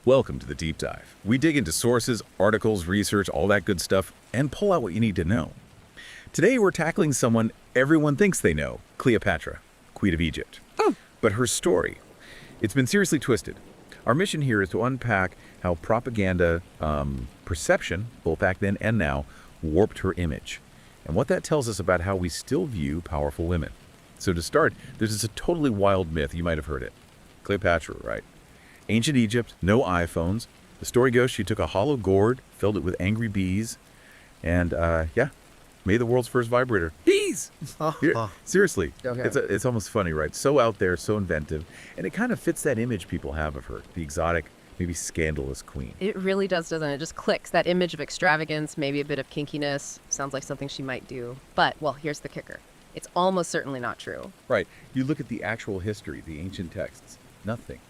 Welcome to the Deep Dive. We dig into sources, articles, research, all that good stuff, and pull out what you need to know. Today we're tackling someone everyone thinks they know, Cleopatra, Queen of Egypt. But her story, it's been seriously twisted. Our mission here is to unpack how propaganda perception, both back then and now, warped her image, and what that tells us about how we still view powerful women. So to start, there's this totally wild myth, you might have heard it. Cleopatra, right? Ancient Egypt, no iPhones. The story goes she took a hollow gourd, filled it with angry bees, and made the world's first vibrator. Bees! Seriously. Okay. It's almost funny, right? So out there, so inventive, and it kind of fits that image people have of her, the exotic, maybe scandalous queen. It really does, doesn't it? It just clicks. That image of extravagance, maybe a bit of kinkiness, sounds like something she might do. But, well, here's the kicker. It's almost certainly not true. Right. You look at the actual history, the ancient texts, nothing.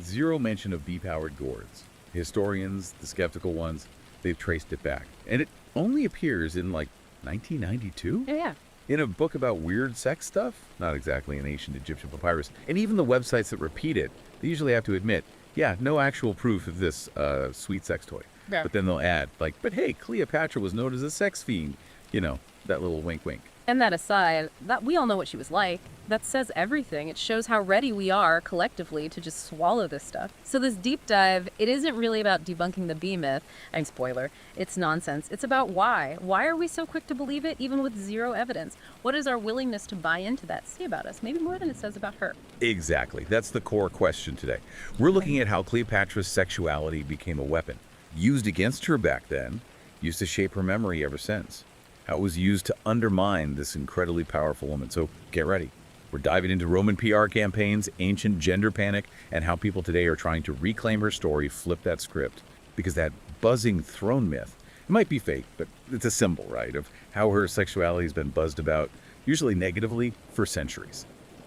Zero mention of bee-powered gourds. Historians, the skeptical ones, they've traced it back. And it only appears in, 1992? Yeah. In a book about weird sex stuff? Not exactly an ancient Egyptian papyrus. And even the websites that repeat it, they usually have to admit, no actual proof of this sweet sex toy. Yeah. But then they'll add, but hey, Cleopatra was known as a sex fiend. That little wink wink. And that aside, that we all know what she was like. That says everything. It shows how ready we are collectively to just swallow this stuff. So this deep dive, it isn't really about debunking the bee myth. Spoiler, it's nonsense. It's about why. Why are we so quick to believe it, even with zero evidence? What is our willingness to buy into that say about us? Maybe more than it says about her. Exactly. That's the core question today. We're looking at how Cleopatra's sexuality became a weapon, used against her back then, used to shape her memory ever since. How it was used to undermine this incredibly powerful woman. So get ready. We're diving into Roman PR campaigns, ancient gender panic, and how people today are trying to reclaim her story, flip that script. Because that buzzing throne myth, it might be fake, but it's a symbol, right, of how her sexuality has been buzzed about, usually negatively, for centuries.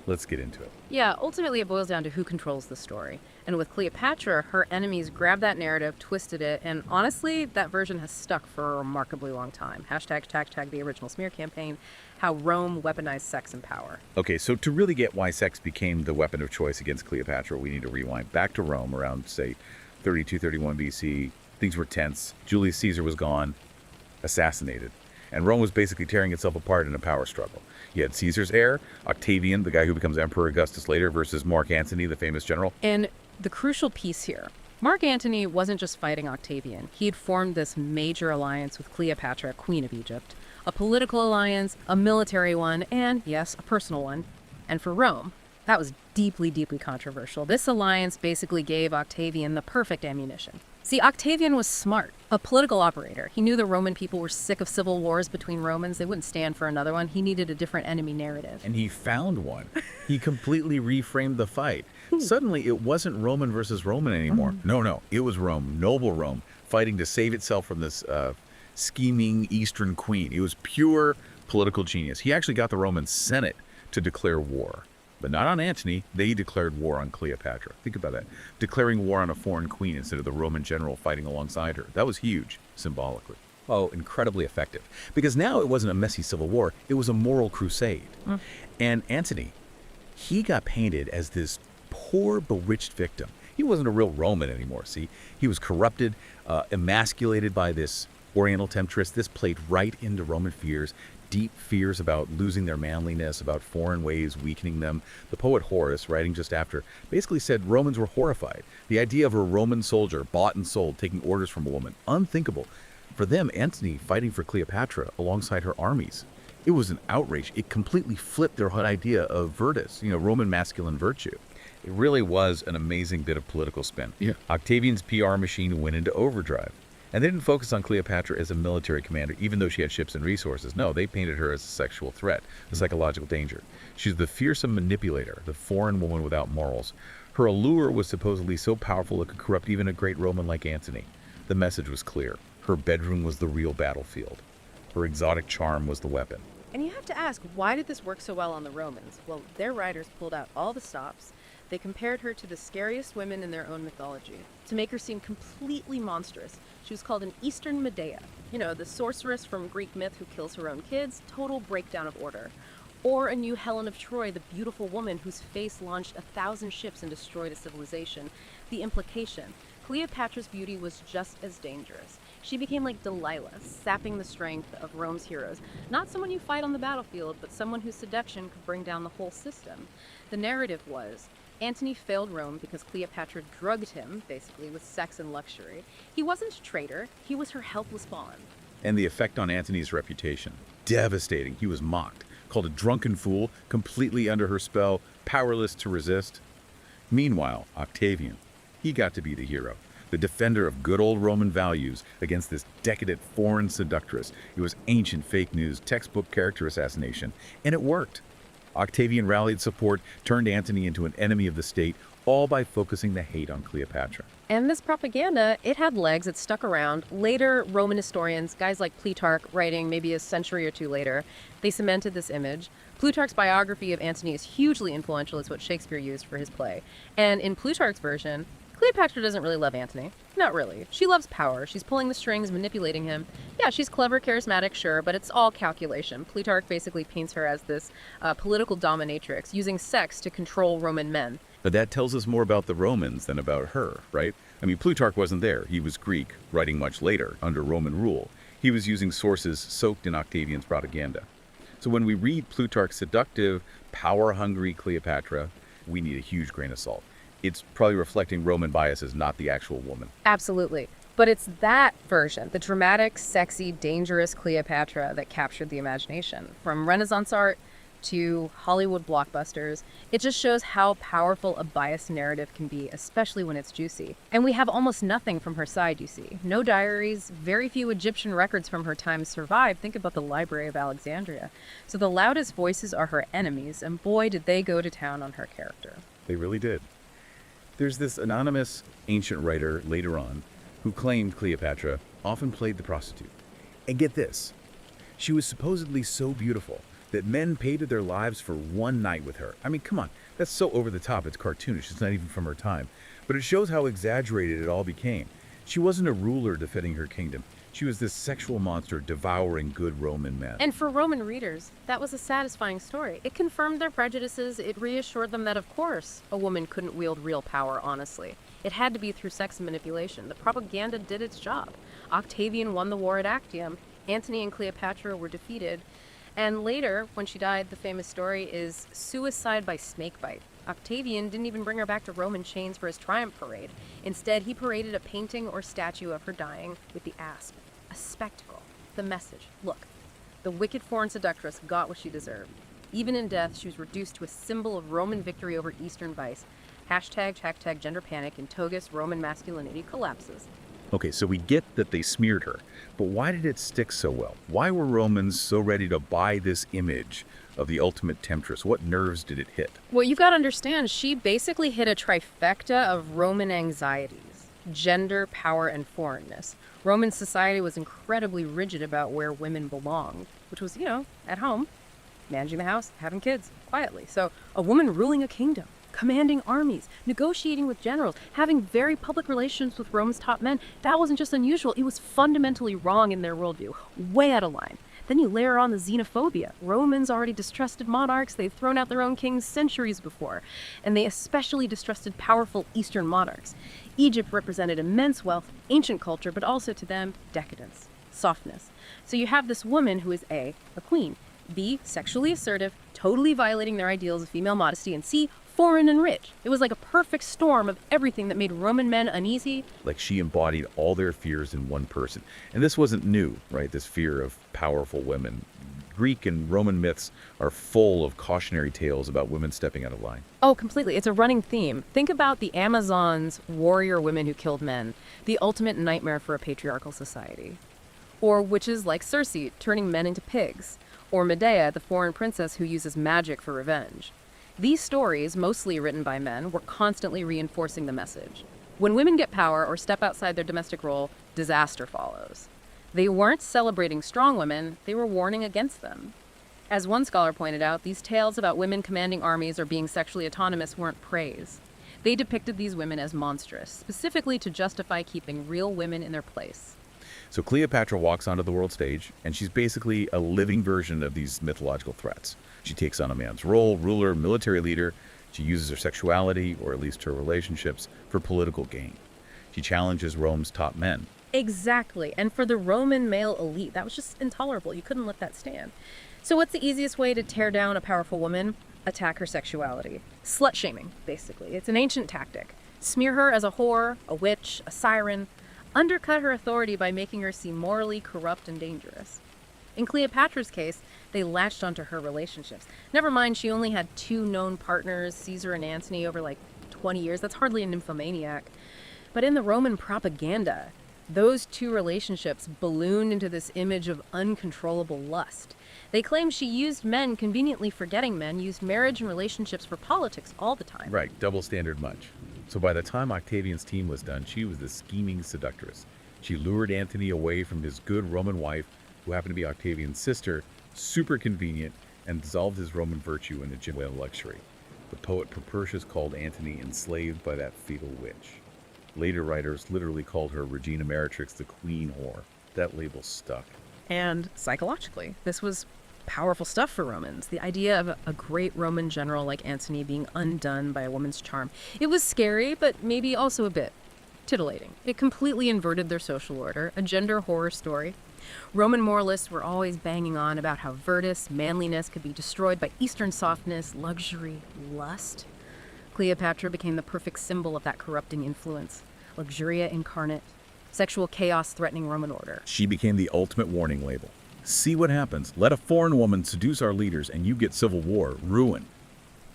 Let's get into it. Yeah, ultimately it boils down to who controls the story. And with Cleopatra, her enemies grabbed that narrative, twisted it, and honestly, that version has stuck for a remarkably long time. Hashtag the original smear campaign, how Rome weaponized sex and power. Okay, so to really get why sex became the weapon of choice against Cleopatra, we need to rewind back to Rome around, say, 32, 31 BC. Things were tense. Julius Caesar was gone, assassinated. And Rome was basically tearing itself apart in a power struggle. You had Caesar's heir, Octavian, the guy who becomes Emperor Augustus later, versus Mark Antony, the famous general. And the crucial piece here, Mark Antony wasn't just fighting Octavian. He had formed this major alliance with Cleopatra, Queen of Egypt. A political alliance, a military one, and, yes, a personal one. And for Rome, that was deeply, deeply controversial. This alliance basically gave Octavian the perfect ammunition. See, Octavian was smart, a political operator. He knew the Roman people were sick of civil wars between Romans. They wouldn't stand for another one. He needed a different enemy narrative. And he found one. He completely reframed the fight. Suddenly, it wasn't Roman versus Roman anymore. No, it was Rome, noble Rome, fighting to save itself from this scheming Eastern queen. It was pure political genius. He actually got the Roman Senate to declare war. But not on Antony, they declared war on Cleopatra. Think about that. Declaring war on a foreign queen instead of the Roman general fighting alongside her. That was huge, symbolically. Oh, incredibly effective. Because now it wasn't a messy civil war, it was a moral crusade. And Antony, he got painted as this poor, bewitched victim. He wasn't a real Roman anymore, see? He was corrupted, emasculated by this Oriental temptress. This played right into Roman fears. Deep fears about losing their manliness, about foreign ways weakening them. The poet Horace, writing just after, basically said Romans were horrified. The idea of a Roman soldier, bought and sold, taking orders from a woman, unthinkable. For them, Antony fighting for Cleopatra alongside her armies, it was an outrage. It completely flipped their whole idea of virtus, Roman masculine virtue. It really was an amazing bit of political spin. Yeah. Octavian's PR machine went into overdrive. And they didn't focus on Cleopatra as a military commander, even though she had ships and resources. No, they painted her as a sexual threat, a psychological danger. She's the fearsome manipulator, the foreign woman without morals. Her allure was supposedly so powerful it could corrupt even a great Roman like Antony. The message was clear. Her bedroom was the real battlefield. Her exotic charm was the weapon. And you have to ask, why did this work so well on the Romans? Well, their writers pulled out all the stops. They compared her to the scariest women in their own mythology, to make her seem completely monstrous. She was called an Eastern Medea, the sorceress from Greek myth who kills her own kids, total breakdown of order. Or a new Helen of Troy, the beautiful woman whose face launched 1,000 ships and destroyed a civilization. The implication: Cleopatra's beauty was just as dangerous. She became like Delilah, sapping the strength of Rome's heroes. Not someone you fight on the battlefield, but someone whose seduction could bring down the whole system. The narrative was, Antony failed Rome because Cleopatra drugged him, basically, with sex and luxury. He wasn't a traitor, he was her helpless pawn. And the effect on Antony's reputation: devastating. He was mocked, called a drunken fool, completely under her spell, powerless to resist. Meanwhile, Octavian, he got to be the hero, the defender of good old Roman values against this decadent foreign seductress. It was ancient fake news, textbook character assassination, and it worked. Octavian rallied support, turned Antony into an enemy of the state, all by focusing the hate on Cleopatra. And this propaganda, it had legs, it stuck around. Later, Roman historians, guys like Plutarch, writing maybe a century or two later, they cemented this image. Plutarch's biography of Antony is hugely influential. It's what Shakespeare used for his play. And in Plutarch's version, Cleopatra doesn't really love Antony. Not really. She loves power. She's pulling the strings, manipulating him. Yeah, she's clever, charismatic, sure, but it's all calculation. Plutarch basically paints her as this political dominatrix, using sex to control Roman men. But that tells us more about the Romans than about her, right? I mean, Plutarch wasn't there. He was Greek, writing much later, under Roman rule. He was using sources soaked in Octavian's propaganda. So when we read Plutarch's seductive, power-hungry Cleopatra, we need a huge grain of salt. It's probably reflecting Roman biases, not the actual woman. Absolutely. But it's that version, the dramatic, sexy, dangerous Cleopatra, that captured the imagination. From Renaissance art to Hollywood blockbusters, it just shows how powerful a biased narrative can be, especially when it's juicy. And we have almost nothing from her side, you see. No diaries, very few Egyptian records from her time survive. Think about the Library of Alexandria. So the loudest voices are her enemies, and boy, did they go to town on her character. They really did. There's this anonymous ancient writer later on who claimed Cleopatra often played the prostitute. And get this, she was supposedly so beautiful that men paid their lives for one night with her. I mean, come on, that's so over the top, it's cartoonish, it's not even from her time. But it shows how exaggerated it all became. She wasn't a ruler defending her kingdom. She was this sexual monster devouring good Roman men. And for Roman readers, that was a satisfying story. It confirmed their prejudices. It reassured them that, of course, a woman couldn't wield real power honestly. It had to be through sex and manipulation. The propaganda did its job. Octavian won the war at Actium. Antony and Cleopatra were defeated. And later, when she died, the famous story is suicide by snakebite. Octavian didn't even bring her back to Roman chains for his triumph parade. Instead, he paraded a painting or statue of her dying with the asp. A spectacle. The message. Look, the wicked foreign seductress got what she deserved. Even in death, she was reduced to a symbol of Roman victory over Eastern vice. Hashtag gender panic in togus Roman masculinity collapses. Okay, so we get that they smeared her, but why did it stick so well? Why were Romans so ready to buy this image of the ultimate temptress? What nerves did it hit? Well, you've got to understand, she basically hit a trifecta of Roman anxieties: gender, power, and foreignness. Roman society was incredibly rigid about where women belonged, which was, at home, managing the house, having kids, quietly. So a woman ruling a kingdom, commanding armies, negotiating with generals, having very public relations with Rome's top men, that wasn't just unusual, it was fundamentally wrong in their worldview, way out of line. Then you layer on the xenophobia. Romans already distrusted monarchs. They'd thrown out their own kings centuries before. And they especially distrusted powerful Eastern monarchs. Egypt represented immense wealth, ancient culture, but also to them, decadence, softness. So you have this woman who is A, a queen, B, sexually assertive, totally violating their ideals of female modesty, and C, foreign and rich. It was like a perfect storm of everything that made Roman men uneasy. Like she embodied all their fears in one person. And this wasn't new, right? This fear of powerful women. Greek and Roman myths are full of cautionary tales about women stepping out of line. Oh, completely. It's a running theme. Think about the Amazons, warrior women who killed men, the ultimate nightmare for a patriarchal society. Or witches like Circe, turning men into pigs. Or Medea, the foreign princess who uses magic for revenge. These stories, mostly written by men, were constantly reinforcing the message. When women get power or step outside their domestic role, disaster follows. They weren't celebrating strong women, they were warning against them. As one scholar pointed out, these tales about women commanding armies or being sexually autonomous weren't praise. They depicted these women as monstrous, specifically to justify keeping real women in their place. So Cleopatra walks onto the world stage, and she's basically a living version of these mythological threats. She takes on a man's role, ruler, military leader. She uses her sexuality, or at least her relationships, for political gain. She challenges Rome's top men. Exactly. And for the Roman male elite, that was just intolerable. You couldn't let that stand. So what's the easiest way to tear down a powerful woman? Attack her sexuality. Slut-shaming, basically. It's an ancient tactic. Smear her as a whore, a witch, a siren. Undercut her authority by making her seem morally corrupt and dangerous. In Cleopatra's case, they latched onto her relationships. Never mind, she only had 2 known partners, Caesar and Antony, over like 20 years. That's hardly a nymphomaniac. But in the Roman propaganda, those 2 relationships ballooned into this image of uncontrollable lust. They claimed she used men, conveniently forgetting men, used marriage and relationships for politics all the time. Right, double standard much. So by the time Octavian's team was done, she was the scheming seductress. She lured Antony away from his good Roman wife, who happened to be Octavian's sister, super convenient, and dissolved his Roman virtue in a gym of luxury. The poet Propertius called Antony enslaved by that fatal witch. Later writers literally called her Regina Meretrix, the queen whore. That label stuck. And psychologically, this was powerful stuff for Romans. The idea of a great Roman general like Antony being undone by a woman's charm. It was scary, but maybe also a bit titillating. It completely inverted their social order, a gender horror story. Roman moralists were always banging on about how virtus, manliness, could be destroyed by Eastern softness, luxury, lust. Cleopatra became the perfect symbol of that corrupting influence. Luxuria incarnate, sexual chaos threatening Roman order. She became the ultimate warning label. See what happens. Let a foreign woman seduce our leaders and you get civil war, ruin.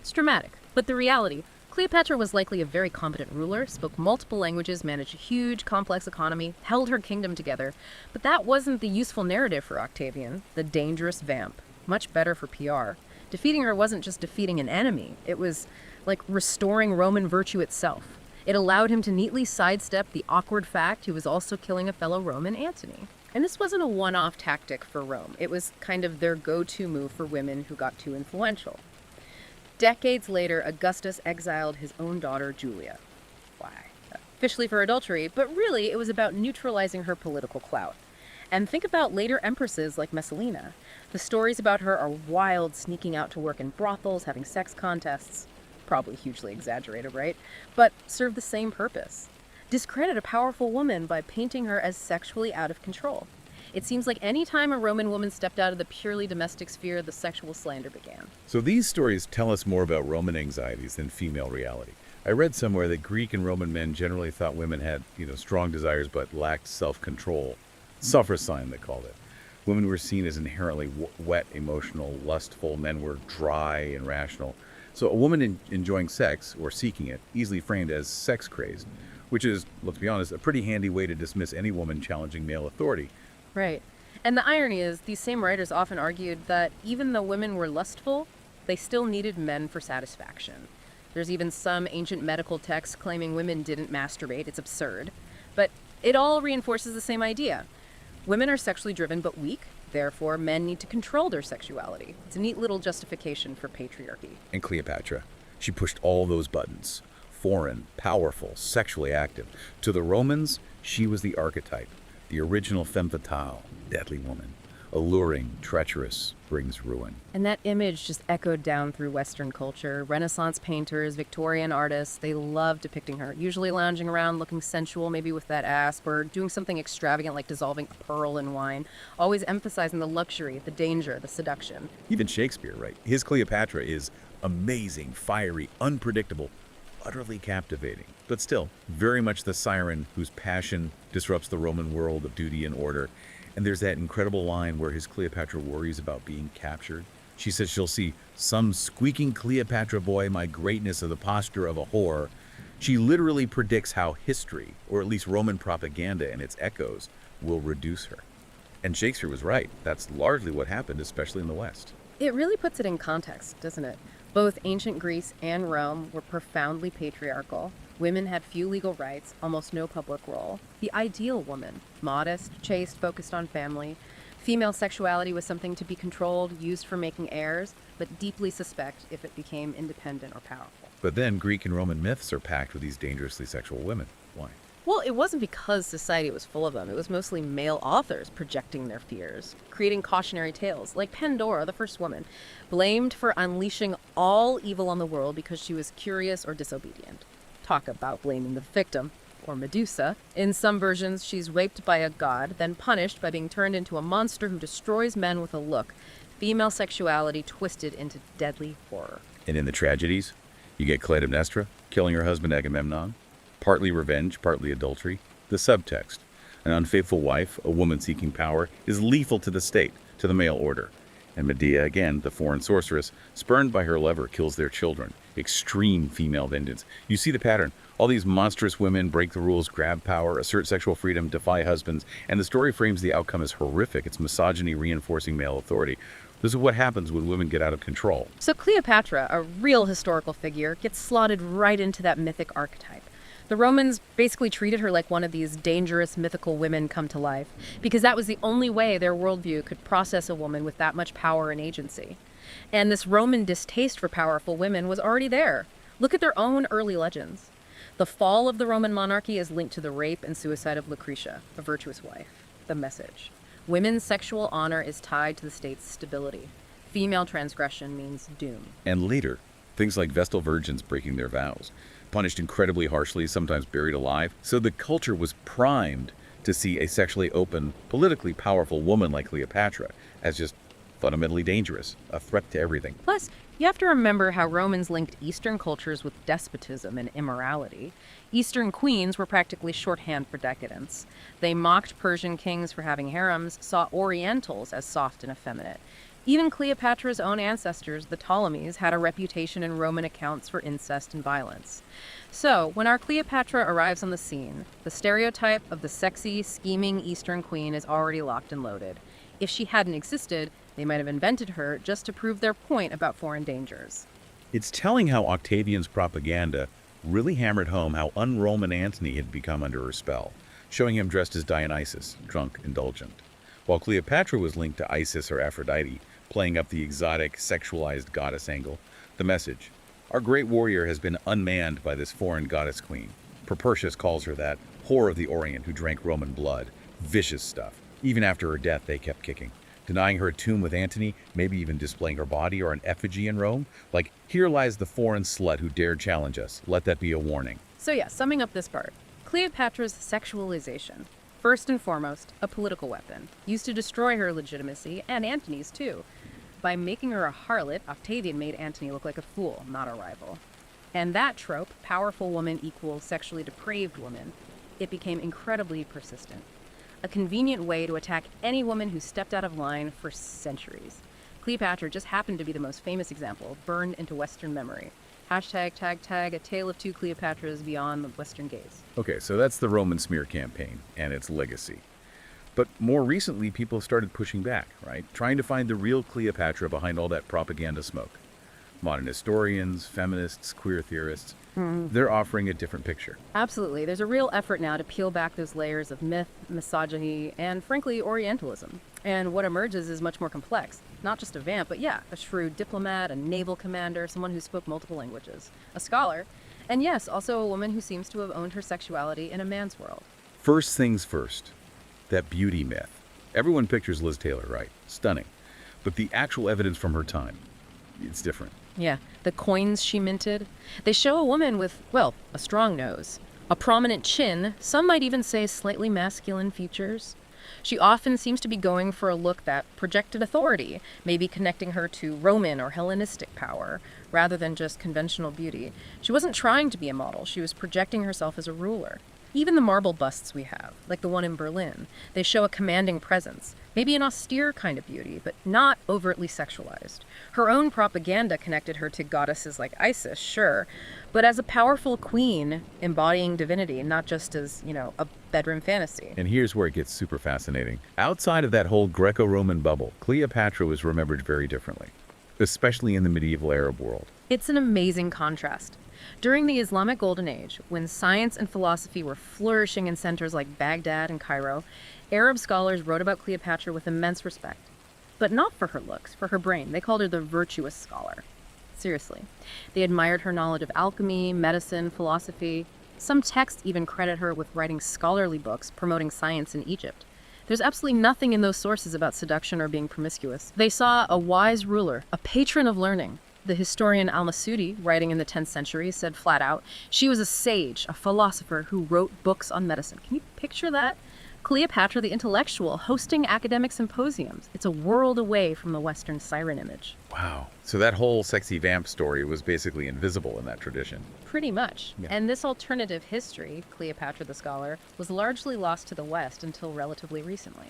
It's dramatic, but the reality, Cleopatra was likely a very competent ruler, spoke multiple languages, managed a huge, complex economy, held her kingdom together. But that wasn't the useful narrative for Octavian, the dangerous vamp. Much better for PR. Defeating her wasn't just defeating an enemy. It was like restoring Roman virtue itself. It allowed him to neatly sidestep the awkward fact he was also killing a fellow Roman, Antony. And this wasn't a one-off tactic for Rome. It was kind of their go-to move for women who got too influential. Decades later, Augustus exiled his own daughter, Julia. Why? Officially for adultery, but really it was about neutralizing her political clout. And think about later empresses like Messalina. The stories about her are wild, sneaking out to work in brothels, having sex contests. Probably hugely exaggerated, right? But serve the same purpose. Discredit a powerful woman by painting her as sexually out of control. It seems like any time a Roman woman stepped out of the purely domestic sphere, the sexual slander began. So these stories tell us more about Roman anxieties than female reality. I read somewhere that Greek and Roman men generally thought women had, strong desires but lacked self-control. Suffragine, they called it. Women were seen as inherently wet, emotional, lustful. Men were dry and rational. So a woman enjoying sex, or seeking it, easily framed as sex-crazed, which is, let's be honest, a pretty handy way to dismiss any woman challenging male authority. Right. And the irony is, these same writers often argued that even though women were lustful, they still needed men for satisfaction. There's even some ancient medical texts claiming women didn't masturbate. It's absurd. But it all reinforces the same idea. Women are sexually driven but weak. Therefore, men need to control their sexuality. It's a neat little justification for patriarchy. And Cleopatra, she pushed all those buttons. Foreign, powerful, sexually active. To the Romans, she was the archetype. The original femme fatale, deadly woman. Alluring, treacherous, brings ruin. And that image just echoed down through Western culture. Renaissance painters, Victorian artists, they loved depicting her, usually lounging around looking sensual, maybe with that asp, or doing something extravagant like dissolving a pearl in wine, always emphasizing the luxury, the danger, the seduction. Even Shakespeare, right? His Cleopatra is amazing, fiery, unpredictable, utterly captivating, but still very much the siren whose passion disrupts the Roman world of duty and order. And there's that incredible line where his Cleopatra worries about being captured. She says she'll see some squeaking Cleopatra boy, my greatness of the posture of a whore. She literally predicts how history, or at least Roman propaganda and its echoes, will reduce her. And Shakespeare was right. That's largely what happened, especially in the West. It really puts it in context, doesn't it? Both ancient Greece and Rome were profoundly patriarchal. Women had few legal rights, almost no public role. The ideal woman, modest, chaste, focused on family. Female sexuality was something to be controlled, used for making heirs, but deeply suspect if it became independent or powerful. But then Greek and Roman myths are packed with these dangerously sexual women. Why? Well, it wasn't because society was full of them. It was mostly male authors projecting their fears, creating cautionary tales, like Pandora, the first woman, blamed for unleashing all evil on the world because she was curious or disobedient. Talk about blaming the victim, or Medusa. In some versions, she's raped by a god, then punished by being turned into a monster who destroys men with a look. Female sexuality twisted into deadly horror. And in the tragedies, you get Clytemnestra killing her husband Agamemnon, partly revenge, partly adultery. The subtext: an unfaithful wife, a woman seeking power, is lethal to the state, to the male order. And Medea, again, the foreign sorceress, spurned by her lover, kills their children. Extreme female vengeance. You see the pattern. All these monstrous women break the rules, grab power, assert sexual freedom, defy husbands, and the story frames the outcome as horrific. It's misogyny reinforcing male authority. This is what happens when women get out of control. So Cleopatra, a real historical figure, gets slotted right into that mythic archetype. The Romans basically treated her like one of these dangerous mythical women come to life, because that was the only way their worldview could process a woman with that much power and agency. And this Roman distaste for powerful women was already there. Look at their own early legends. The fall of the Roman monarchy is linked to the rape and suicide of Lucretia, a virtuous wife. The message: women's sexual honor is tied to the state's stability. Female transgression means doom. And later, things like Vestal virgins breaking their vows, punished incredibly harshly, sometimes buried alive. So the culture was primed to see a sexually open, politically powerful woman like Cleopatra as just fundamentally dangerous, a threat to everything. Plus, you have to remember how Romans linked Eastern cultures with despotism and immorality. Eastern queens were practically shorthand for decadence. They mocked Persian kings for having harems, saw Orientals as soft and effeminate. Even Cleopatra's own ancestors, the Ptolemies, had a reputation in Roman accounts for incest and violence. So, when our Cleopatra arrives on the scene, the stereotype of the sexy, scheming Eastern queen is already locked and loaded. If she hadn't existed, they might have invented her just to prove their point about foreign dangers. It's telling how Octavian's propaganda really hammered home how un-Roman Antony had become under her spell, showing him dressed as Dionysus, drunk, indulgent. While Cleopatra was linked to Isis or Aphrodite, playing up the exotic, sexualized goddess angle, the message: our great warrior has been unmanned by this foreign goddess queen. Propertius calls her that, whore of the Orient who drank Roman blood. Vicious stuff. Even after her death, they kept kicking. Denying her a tomb with Antony, maybe even displaying her body or an effigy in Rome. Like, here lies the foreign slut who dared challenge us. Let that be a warning. So yeah, summing up this part. Cleopatra's sexualization. First and foremost, a political weapon, used to destroy her legitimacy, and Antony's too. By making her a harlot, Octavian made Antony look like a fool, not a rival. And that trope, powerful woman equals sexually depraved woman, it became incredibly persistent. A convenient way to attack any woman who stepped out of line for centuries. Cleopatra just happened to be the most famous example, burned into Western memory. Hashtag, tag, tag, a tale of two Cleopatras beyond the Western gaze. Okay, so that's the Roman smear campaign and its legacy. But more recently, people started pushing back, right? Trying to find the real Cleopatra behind all that propaganda smoke. Modern historians, feminists, queer theorists, they're offering a different picture. Absolutely. There's a real effort now to peel back those layers of myth, misogyny, and frankly, Orientalism. And what emerges is much more complex. Not just a vamp, but yeah, a shrewd diplomat, a naval commander, someone who spoke multiple languages, a scholar, and yes, also a woman who seems to have owned her sexuality in a man's world. First things first, that beauty myth. Everyone pictures Liz Taylor, right? Stunning. But the actual evidence from her time, it's different. Yeah, the coins she minted, they show a woman with, well, a strong nose, a prominent chin, some might even say slightly masculine features. She often seems to be going for a look that projected authority, maybe connecting her to Roman or Hellenistic power, rather than just conventional beauty. She wasn't trying to be a model, she was projecting herself as a ruler. Even the marble busts we have, like the one in Berlin, they show a commanding presence, maybe an austere kind of beauty, but not overtly sexualized. Her own propaganda connected her to goddesses like Isis, sure, but as a powerful queen embodying divinity, not just as, a bedroom fantasy. And here's where it gets super fascinating. Outside of that whole Greco-Roman bubble, Cleopatra was remembered very differently, especially in the medieval Arab world. It's an amazing contrast. During the Islamic Golden Age, when science and philosophy were flourishing in centers like Baghdad and Cairo, Arab scholars wrote about Cleopatra with immense respect. But not for her looks, for her brain. They called her the virtuous scholar. Seriously. They admired her knowledge of alchemy, medicine, philosophy. Some texts even credit her with writing scholarly books promoting science in Egypt. There's absolutely nothing in those sources about seduction or being promiscuous. They saw a wise ruler, a patron of learning. The historian Al-Masudi, writing in the 10th century, said flat out, she was a sage, a philosopher who wrote books on medicine. Can you picture that? Cleopatra the intellectual hosting academic symposiums. It's a world away from the Western siren image. Wow. So that whole sexy vamp story was basically invisible in that tradition. Pretty much. Yeah. And this alternative history, Cleopatra the scholar, was largely lost to the West until relatively recently.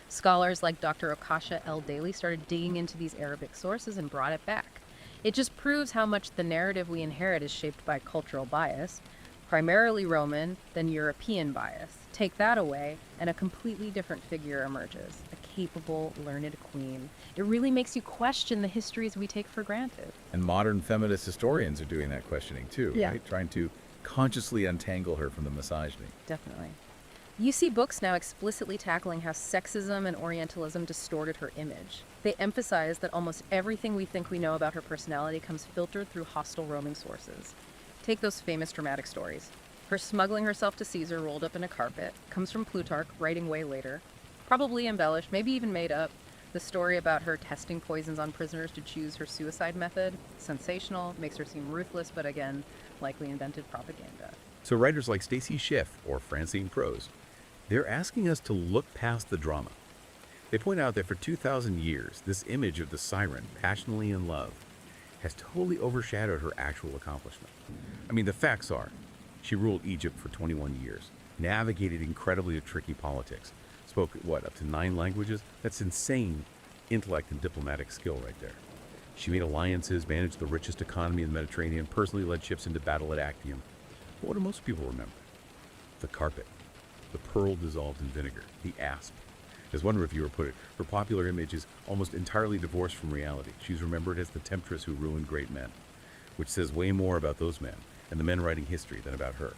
Scholars like Dr. Okasha L. Daly started digging into these Arabic sources and brought it back. It just proves how much the narrative we inherit is shaped by cultural bias, primarily Roman, then European bias. Take that away, and a completely different figure emerges, a capable, learned queen. It really makes you question the histories we take for granted. And modern feminist historians are doing that questioning too, Yeah. right? Trying to consciously untangle her from the misogyny. Definitely. You see books now explicitly tackling how sexism and orientalism distorted her image. They emphasize that almost everything we think we know about her personality comes filtered through hostile Roman sources. Take those famous dramatic stories. Her smuggling herself to Caesar rolled up in a carpet comes from Plutarch, writing way later. Probably embellished, maybe even made up. The story about her testing poisons on prisoners to choose her suicide method, sensational, makes her seem ruthless, but again, likely invented propaganda. So writers like Stacy Schiff or Francine Prose, they're asking us to look past the drama. They point out that for 2,000 years, this image of the siren, passionately in love, has totally overshadowed her actual accomplishment. I mean, the facts are, she ruled Egypt for 21 years, navigated incredibly tricky politics, spoke, up to 9 languages? That's insane intellect and diplomatic skill right there. She made alliances, managed the richest economy in the Mediterranean, personally led ships into battle at Actium. But what do most people remember? The carpet, the pearl dissolved in vinegar, the asp. As one reviewer put it, her popular image is almost entirely divorced from reality. She's remembered as the temptress who ruined great men, which says way more about those men and the men writing history than about her.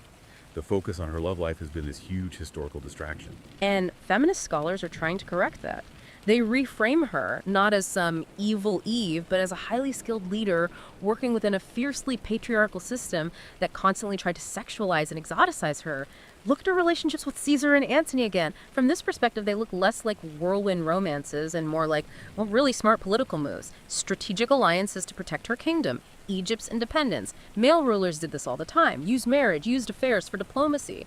The focus on her love life has been this huge historical distraction. And feminist scholars are trying to correct that. They reframe her not as some evil Eve, but as a highly skilled leader working within a fiercely patriarchal system that constantly tried to sexualize and exoticize her. Look at her relationships with Caesar and Antony again. From this perspective, they look less like whirlwind romances and more like, really smart political moves. Strategic alliances to protect her kingdom, Egypt's independence. Male rulers did this all the time, used marriage, used affairs for diplomacy.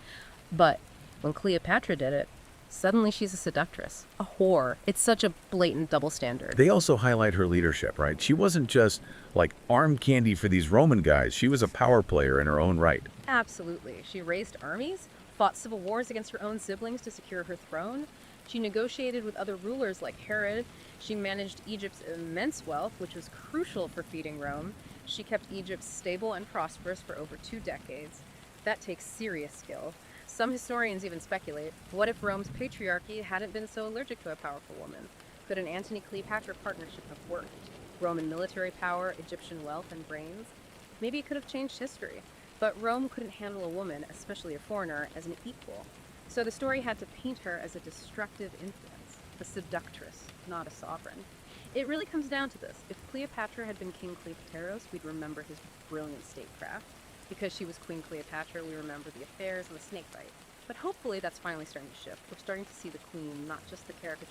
But when Cleopatra did it, suddenly she's a seductress, a whore. It's such a blatant double standard. They also highlight her leadership, right? She wasn't just like arm candy for these Roman guys. She was a power player in her own right. Absolutely. She raised armies, fought civil wars against her own siblings to secure her throne. She negotiated with other rulers like Herod. She managed Egypt's immense wealth, which was crucial for feeding Rome. She kept Egypt stable and prosperous for over 2 decades. That takes serious skill. Some historians even speculate, what if Rome's patriarchy hadn't been so allergic to a powerful woman? Could an Antony-Cleopatra partnership have worked? Roman military power, Egyptian wealth, and brains? Maybe it could have changed history. But Rome couldn't handle a woman, especially a foreigner, as an equal. So the story had to paint her as a destructive influence, a seductress, not a sovereign. It really comes down to this. If Cleopatra had been King Cleopatros, we'd remember his brilliant statecraft. Because she was Queen Cleopatra, we remember the affairs and the snake bite. But hopefully that's finally starting to shift. We're starting to see the queen, not just the caricature.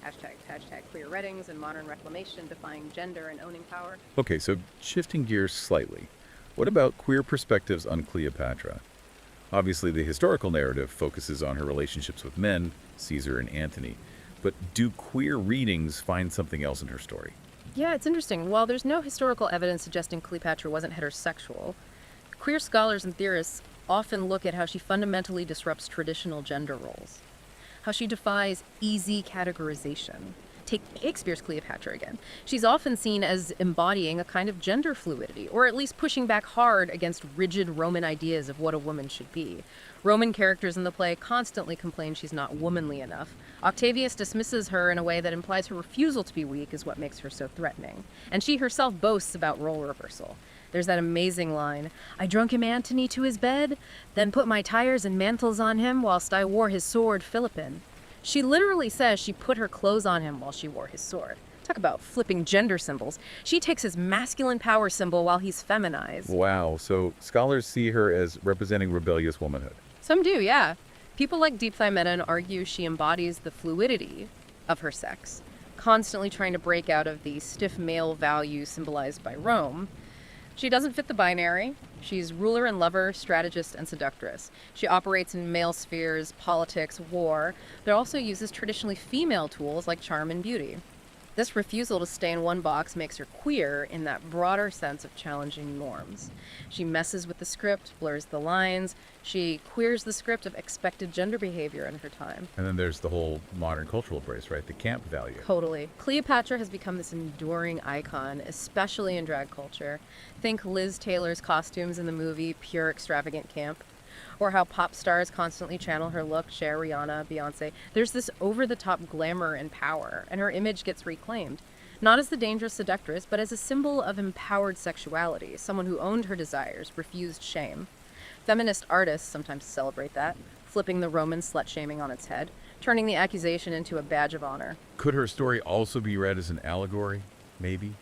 Hashtag queer weddings and modern reclamation defying gender and owning power. Okay, so shifting gears slightly. What about queer perspectives on Cleopatra? Obviously, the historical narrative focuses on her relationships with men, Caesar and Antony. But do queer readings find something else in her story? Yeah, it's interesting. While there's no historical evidence suggesting Cleopatra wasn't heterosexual, queer scholars and theorists often look at how she fundamentally disrupts traditional gender roles, how she defies easy categorization. Take Shakespeare's Cleopatra again. She's often seen as embodying a kind of gender fluidity, or at least pushing back hard against rigid Roman ideas of what a woman should be. Roman characters in the play constantly complain she's not womanly enough. Octavius dismisses her in a way that implies her refusal to be weak is what makes her so threatening. And she herself boasts about role reversal. There's that amazing line, "I drunk him Antony to his bed, then put my tires and mantles on him whilst I wore his sword Philippine." She literally says she put her clothes on him while she wore his sword. Talk about flipping gender symbols. She takes his masculine power symbol while he's feminized. Wow, so scholars see her as representing rebellious womanhood. Some do, yeah. People like Deep Thigh Menon argue she embodies the fluidity of her sex, constantly trying to break out of the stiff male value symbolized by Rome. She doesn't fit the binary. She's ruler and lover, strategist and seductress. She operates in male spheres, politics, war, but also uses traditionally female tools like charm and beauty. This refusal to stay in one box makes her queer in that broader sense of challenging norms. She messes with the script, blurs the lines. She queers the script of expected gender behavior in her time. And then there's the whole modern cultural embrace, right? The camp value. Totally. Cleopatra has become this enduring icon, especially in drag culture. Think Liz Taylor's costumes in the movie Pure Extravagant Camp. Or how pop stars constantly channel her look, Cher, Rihanna, Beyonce. There's this over-the-top glamour and power, and her image gets reclaimed. Not as the dangerous seductress, but as a symbol of empowered sexuality, someone who owned her desires, refused shame. Feminist artists sometimes celebrate that, flipping the Roman slut-shaming on its head, turning the accusation into a badge of honor. Could her story also be read as an allegory, maybe,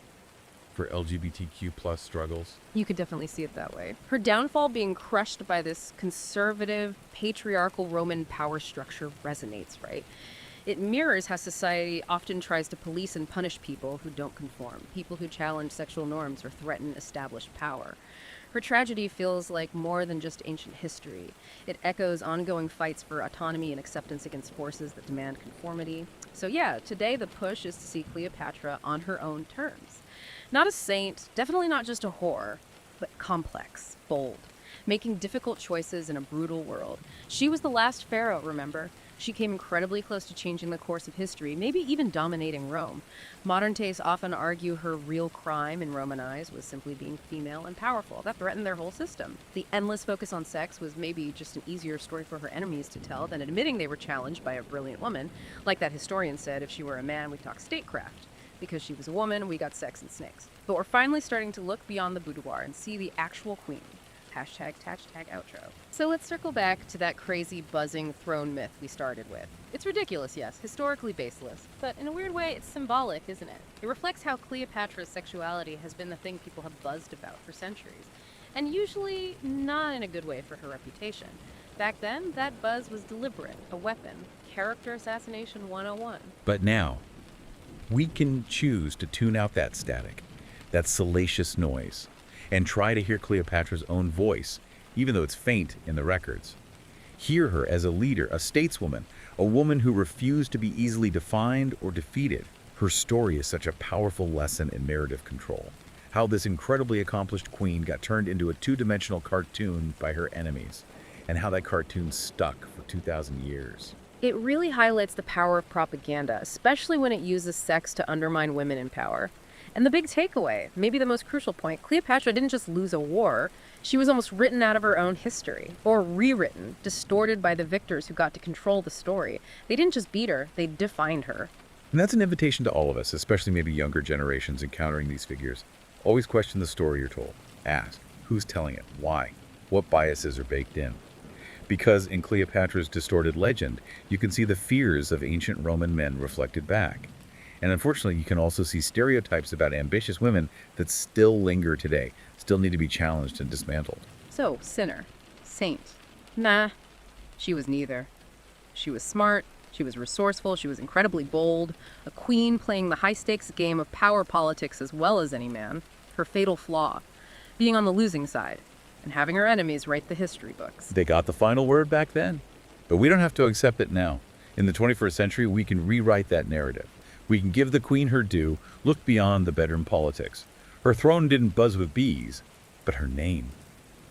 for LGBTQ plus struggles? You could definitely see it that way. Her downfall being crushed by this conservative, patriarchal Roman power structure resonates, right? It mirrors how society often tries to police and punish people who don't conform, people who challenge sexual norms or threaten established power. Her tragedy feels like more than just ancient history. It echoes ongoing fights for autonomy and acceptance against forces that demand conformity. So yeah, today the push is to see Cleopatra on her own terms. Not a saint, definitely not just a whore, but complex, bold, making difficult choices in a brutal world. She was the last pharaoh, remember? She came incredibly close to changing the course of history, maybe even dominating Rome. Modern tastes often argue her real crime in Roman eyes was simply being female and powerful. That threatened their whole system. The endless focus on sex was maybe just an easier story for her enemies to tell than admitting they were challenged by a brilliant woman. Like that historian said, if she were a man, we'd talk statecraft. Because she was a woman, we got sex and snakes. But we're finally starting to look beyond the boudoir and see the actual queen. Hashtag outro. So let's circle back to that crazy buzzing throne myth we started with. It's ridiculous, yes, historically baseless, but in a weird way it's symbolic, isn't it? It reflects how Cleopatra's sexuality has been the thing people have buzzed about for centuries, and usually not in a good way for her reputation. Back then, that buzz was deliberate, a weapon, character assassination 101. But now, we can choose to tune out that static, that salacious noise, and try to hear Cleopatra's own voice, even though it's faint in the records. Hear her as a leader, a stateswoman, a woman who refused to be easily defined or defeated. Her story is such a powerful lesson in narrative control. How this incredibly accomplished queen got turned into a two-dimensional cartoon by her enemies, and how that cartoon stuck for 2,000 years. It really highlights the power of propaganda, especially when it uses sex to undermine women in power. And the big takeaway, maybe the most crucial point, Cleopatra didn't just lose a war, she was almost written out of her own history, or rewritten, distorted by the victors who got to control the story. They didn't just beat her, they defined her. And that's an invitation to all of us, especially maybe younger generations encountering these figures. Always question the story you're told. Ask, who's telling it? Why? What biases are baked in? Because in Cleopatra's distorted legend, you can see the fears of ancient Roman men reflected back. And unfortunately, you can also see stereotypes about ambitious women that still linger today, still need to be challenged and dismantled. So, sinner, saint. Nah, she was neither. She was smart, she was resourceful, she was incredibly bold, a queen playing the high-stakes game of power politics as well as any man. Her fatal flaw, being on the losing side, and having her enemies write the history books. They got the final word back then, but we don't have to accept it now. In the 21st century, we can rewrite that narrative. We can give the queen her due, look beyond the bedroom politics. Her throne didn't buzz with bees, but her name.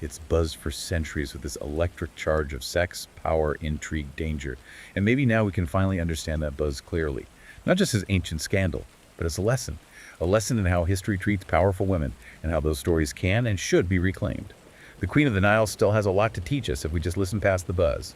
It's buzzed for centuries with this electric charge of sex, power, intrigue, danger. And maybe now we can finally understand that buzz clearly. Not just as ancient scandal, but as a lesson. A lesson in how history treats powerful women and how those stories can and should be reclaimed. The Queen of the Nile still has a lot to teach us if we just listen past the buzz.